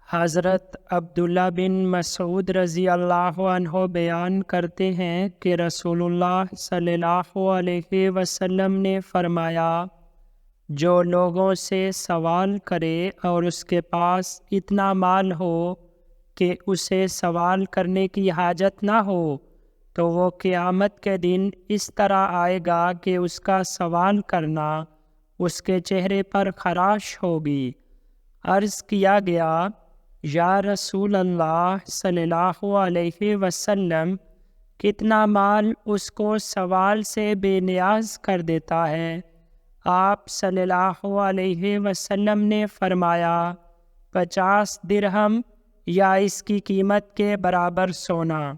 حضرت عبداللہ بن مسعود رضی اللہ عنہ بیان کرتے ہیں کہ رسول اللہ صلی اللہ علیہ وسلم نے فرمایا، جو لوگوں سے سوال کرے اور اس کے پاس اتنا مال ہو کہ اسے سوال کرنے کی حاجت نہ ہو، تو وہ قیامت کے دن اس طرح آئے گا کہ اس کا سوال کرنا اس کے چہرے پر خراش ہوگی۔ عرض کیا گیا، یا رسول اللہ صلی اللہ علیہ وسلم، کتنا مال اس کو سوال سے بے نیاز کر دیتا ہے؟ آپ صلی اللہ علیہ وسلم نے فرمایا، 50 درہم یا اس کی قیمت کے برابر سونا۔